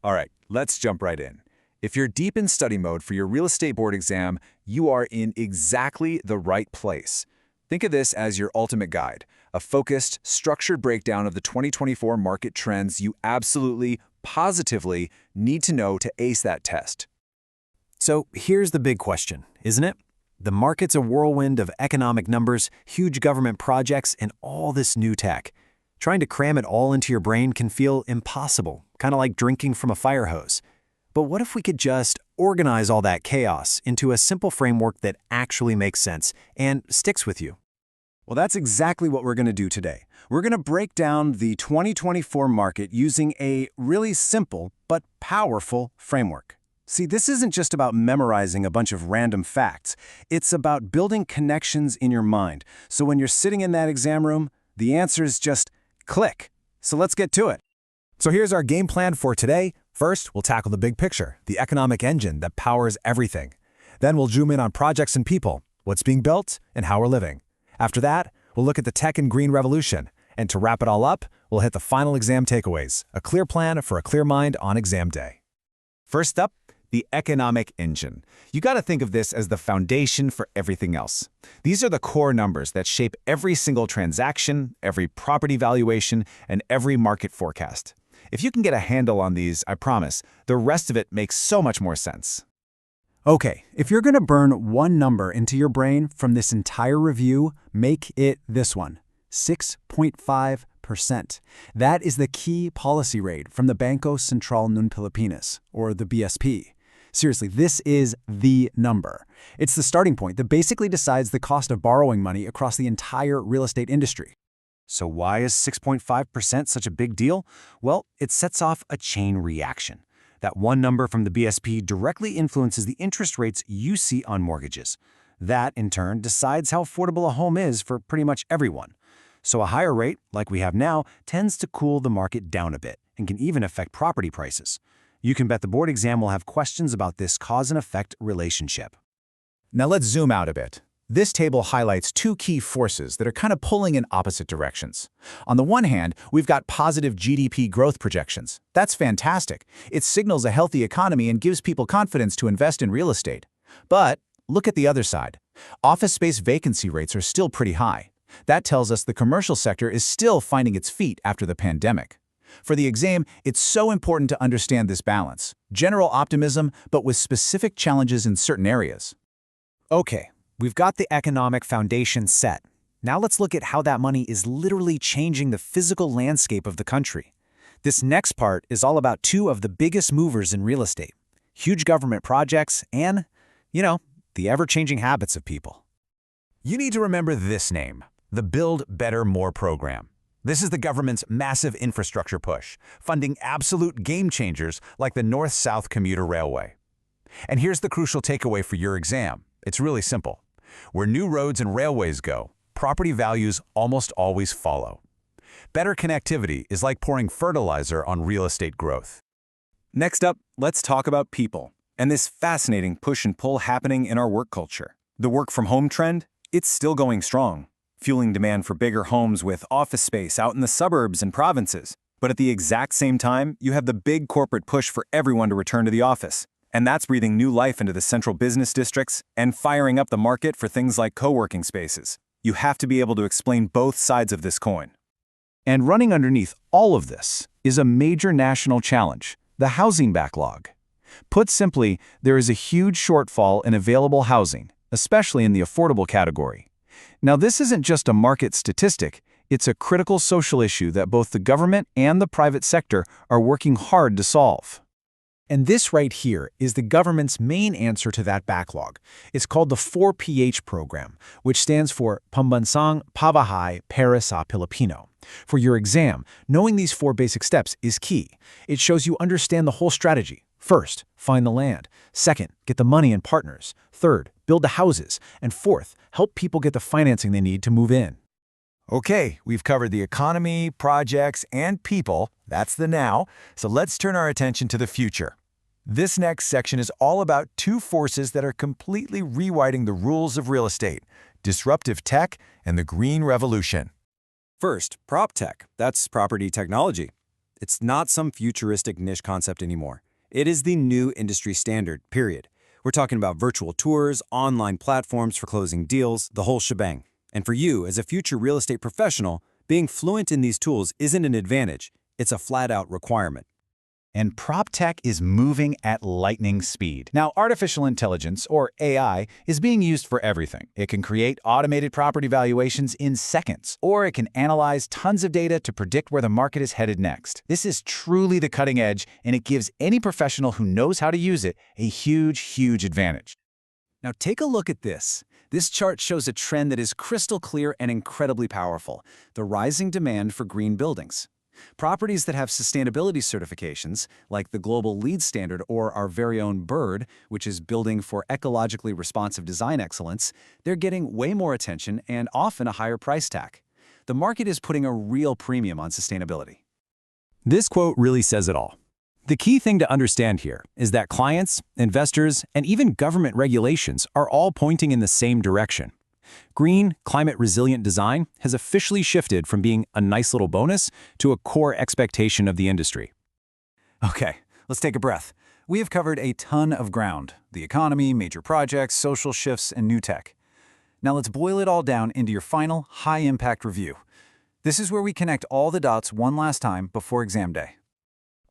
All right, let's jump right in. If you're deep in study mode for your real estate board exam, you are in exactly the right place. Think of this as your ultimate guide, a focused, structured breakdown of the 2024 market trends you absolutely, positively need to know to ace that test. So here's the big question, isn't it? The market's a whirlwind of economic numbers, huge government projects, and all this new tech. Trying to cram it all into your brain can feel impossible, kind of like drinking from a fire hose. But what if we could just organize all that chaos into a simple framework that actually makes sense and sticks with you? Well, that's exactly what we're going to do today. We're going to break down the 2024 market using a really simple but powerful framework. See, this isn't just about memorizing a bunch of random facts. It's about building connections in your mind. So when you're sitting in that exam room, the answers just click. So let's get to it. So here's our game plan for today. First, we'll tackle the big picture, the economic engine that powers everything. Then we'll zoom in on projects and people, what's being built, and how we're living. After that, we'll look at the tech and green revolution. And to wrap it all up, we'll hit the final exam takeaways, a clear plan for a clear mind on exam day. First up, the economic engine. You got to think of this as the foundation for everything else. These are the core numbers that shape every single transaction, every property valuation, and every market forecast. If you can get a handle on these, I promise, the rest of it makes so much more sense. Okay, if you're going to burn one number into your brain from this entire review, make it this one, 6.5%. That is the key policy rate from the Banco Central ng Pilipinas, or the BSP. Seriously, this is the number. It's the starting point that basically decides the cost of borrowing money across the entire real estate industry. So why is 6.5% such a big deal? Well, it sets off a chain reaction. That one number from the BSP directly influences the interest rates you see on mortgages. That, in turn, decides how affordable a home is for pretty much everyone. So a higher rate, like we have now, tends to cool the market down a bit and can even affect property prices. You can bet the board exam will have questions about this cause and effect relationship. Now let's zoom out a bit. This table highlights two key forces that are kind of pulling in opposite directions. On the one hand, we've got positive GDP growth projections. That's fantastic. It signals a healthy economy and gives people confidence to invest in real estate. But look at the other side. Office space vacancy rates are still pretty high. That tells us the commercial sector is still finding its feet after the pandemic. For the exam, it's so important to understand this balance. General optimism, but with specific challenges in certain areas. Okay, we've got the economic foundation set. Now let's look at how that money is literally changing the physical landscape of the country. This next part is all about two of the biggest movers in real estate: huge government projects and, the ever-changing habits of people. You need to remember this name, the Build Better More program. This is the government's massive infrastructure push, funding absolute game changers like the North-South Commuter Railway. And here's the crucial takeaway for your exam. It's really simple. Where new roads and railways go, property values almost always follow. Better connectivity is like pouring fertilizer on real estate growth. Next up, let's talk about people and this fascinating push and pull happening in our work culture. The work from home trend, it's still going strong, fueling demand for bigger homes with office space out in the suburbs and provinces. But at the exact same time, you have the big corporate push for everyone to return to the office. And that's breathing new life into the central business districts and firing up the market for things like co-working spaces. You have to be able to explain both sides of this coin. And running underneath all of this is a major national challenge, the housing backlog. Put simply, there is a huge shortfall in available housing, especially in the affordable category. Now, this isn't just a market statistic, it's a critical social issue that both the government and the private sector are working hard to solve. And this right here is the government's main answer to that backlog. It's called the 4PH program, which stands for Pambansang Pabahay para sa Pilipino. For your exam, knowing these 4 basic steps is key. It shows you understand the whole strategy. First, find the land. Second, get the money and partners. Third, build the houses. And fourth, help people get the financing they need to move in. Okay, we've covered the economy, projects, and people. That's the now. So let's turn our attention to the future. This next section is all about two forces that are completely rewriting the rules of real estate: disruptive tech and the green revolution. First, prop tech. That's property technology. It's not some futuristic niche concept anymore. It is the new industry standard, period. We're talking about virtual tours, online platforms for closing deals, the whole shebang. And for you, as a future real estate professional, being fluent in these tools isn't an advantage. It's a flat-out requirement. And prop tech is moving at lightning speed. Now, artificial intelligence, or AI, is being used for everything. It can create automated property valuations in seconds, or it can analyze tons of data to predict where the market is headed next. This is truly the cutting edge, and it gives any professional who knows how to use it a huge advantage. Now take a look at this. This chart shows a trend that is crystal clear and incredibly powerful: the rising demand for green buildings. Properties that have sustainability certifications, like the Global LEED Standard or our very own BIRD, which is Building for Ecologically Responsive Design Excellence, they're getting way more attention and often a higher price tag. The market is putting a real premium on sustainability. This quote really says it all. The key thing to understand here is that clients, investors, and even government regulations are all pointing in the same direction. Green, climate-resilient design has officially shifted from being a nice little bonus to a core expectation of the industry. Okay, let's take a breath. We have covered a ton of ground: the economy, major projects, social shifts, and new tech. Now let's boil it all down into your final, high-impact review. This is where we connect all the dots one last time before exam day.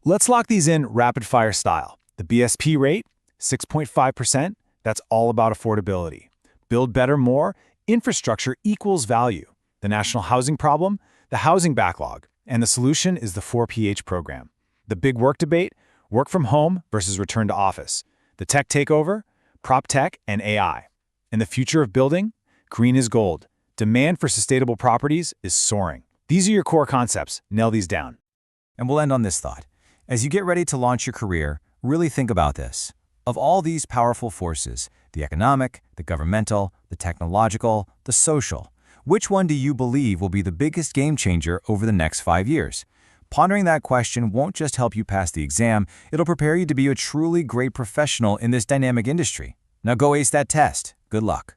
Let's lock these in rapid-fire style. The BSP rate, 6.5%, that's all about affordability. Build better, more, infrastructure equals value. The national housing problem, the housing backlog, and the solution is the 4PH program. The big work debate, work from home versus return to office. The tech takeover, prop tech, and AI. And the future of building, green is gold. Demand for sustainable properties is soaring. These are your core concepts. Nail these down. And we'll end on this thought. As you get ready to launch your career, really think about this. Of all these powerful forces, the economic, the governmental, the technological, the social, which one do you believe will be the biggest game changer over the next 5 years? Pondering that question won't just help you pass the exam, it'll prepare you to be a truly great professional in this dynamic industry. Now go ace that test. Good luck.